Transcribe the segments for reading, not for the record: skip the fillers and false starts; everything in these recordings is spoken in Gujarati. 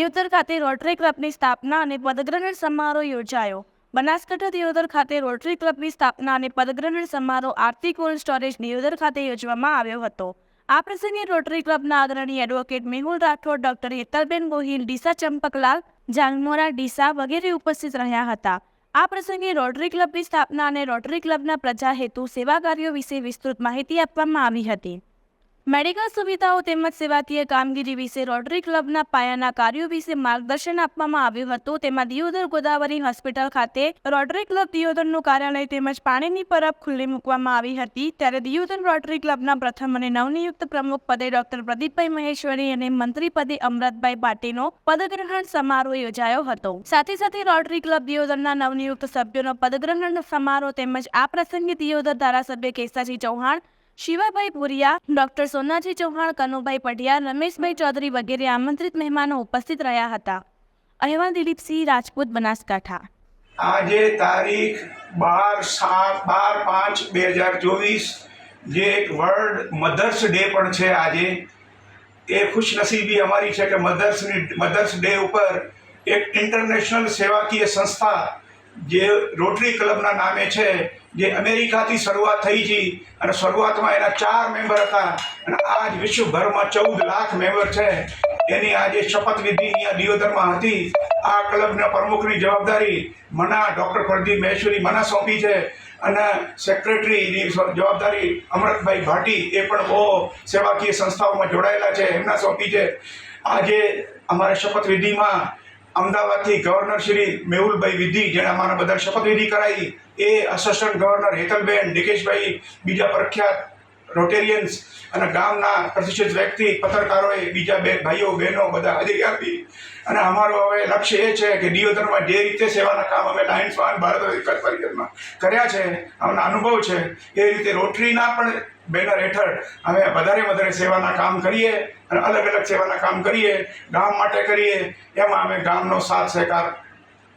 દિયોદર ખાતે રોટરી ક્લબની સ્થાપના અને પદગ્રહણ સમારોહ યોજાયો। બનાસકાંઠા દિયોદર ખાતે રોટરી ક્લબની સ્થાપના અને પદગ્રહણ સમારોહ આરતી કોલ્ડ સ્ટોરેજ દિયોદર ખાતે યોજવામાં આવ્યો હતો। આ પ્રસંગે રોટરી ક્લબના અગ્રણી એડવોકેટ મેહુલ રાઠોડ, ડોક્ટર હેતલબેન ગોહિલ, ડીસા ચંપકલાલ, જાંગમોરા ડીસા વગેરે ઉપસ્થિત રહ્યા હતા। આ પ્રસંગે રોટરી ક્લબની સ્થાપના અને રોટરી ક્લબના પ્રજા હેતુ સેવા કાર્યો વિશે વિસ્તૃત માહિતી આપવામાં આવી હતી। મેડિકલ સુવિધાઓ તેમજ સેવાકીય કામગીરી વિશે રોટરી ક્લબના પાયાના કાર્યો વિશે માર્ગદર્શન આપવામાં આવ્યું હતું। તેમાં દિયોદર ગોદાવરી હોસ્પિટલ ખાતે રોટરી ક્લબ દિયોદરનું કાર્યાલય તેમજ પાણીની પરબ ખુલ્લી મૂકવામાં આવી હતી। ત્યારે દિયોદર રોટરી ક્લબના પ્રથમ અને નવનિયુક્ત પ્રમુખ પદે ડોક્ટર પ્રદીપભાઈ મહેશ્વરી અને મંત્રી પદે અમૃતભાઈ પાટીલનો પદગ્રહણ સમારોહ યોજાયો હતો। સાથે સાથે રોટરી ક્લબ દિયોદરના નવનિયુક્ત સભ્યોનો પદગ્રહણ સમારોહ તેમજ આ પ્રસંગે દિયોદર ધારાસભ્ય કેસાજી ચૌહાણ, શિવાભાઈ ભુરિયા, ડોક્ટર સોનાજી ચૌહાણ, કનુભાઈ પઢિયાર, રમેશભાઈ ચૌધરી વગેરે આમંત્રિત મહેમાનો ઉપસ્થિત રહ્યા હતા। અહેવાલ દિલીપસિંહ રાજપૂત, બનાસકાંઠા। આજે તારીખ 12/5/2024 જે એક વર્લ્ડ મધર્સ ડે પણ છે। આજે એ ખુશનસીબી અમારી છે કે મધર્સ ડે ઉપર એક ઇન્ટરનેશનલ સેવાકીય સંસ્થા જે રોટરી ક્લબના નામે છે, જે અમેરિકાથી શરૂઆત થઈ છે અને શરૂઆતમાં એના 4 મેમ્બર હતા અને આજ વિશ્વભરમાં 14 લાખ મેમ્બર છે। એની આજે શપથવિધિ અહીંયા દિયોદરમાં હતી। આ ક્લબના પ્રમુખની જવાબદારી ડૉક્ટર પ્રદીપ મહેશ્વરી મને સોંપી છે અને સેક્રેટરીની જવાબદારી અમૃતભાઈ ભાટી, એ પણ બહુ સેવાકીય સંસ્થાઓમાં જોડાયેલા છે, એમના સોંપી છે। આજે અમારા શપથવિધિમાં અમદાવાદથી ગવર્નર શ્રી મેહુલભાઈ વિધિ, જેણે અમારા બધા શપથવિધિ કરાવી, એ આસિસ્ટન્ટ ગવર્નર હેતલબેન, ડિકેશભાઈ, બીજા પ્રખ્યાત રોટેરિયન્સ અને ગામના પ્રતિષ્ઠિત વ્યક્તિ, પત્રકારોએ, બીજા બે ભાઈઓ બહેનો બધા હાજરી આપી। અને અમારો હવે લક્ષ્ય એ છે કે દિયોદરમાં જે રીતે સેવાના કામ અમે લાયન્સમાં ભારત વિકાસ પરિષદમાં કર્યા છે, અમને અનુભવ છે, એ રીતે રોટરીના પણ બેનર હેઠળ અમે વધારે સેવાના કામ કરીએ અને અલગ સેવાના કામ કરીએ, ગામ માટે કરીએ। એમાં અમે ગામનો સાથ સહકાર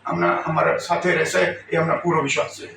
અમારા સાથે રહેશે, એ અમને પૂરો વિશ્વાસ છે।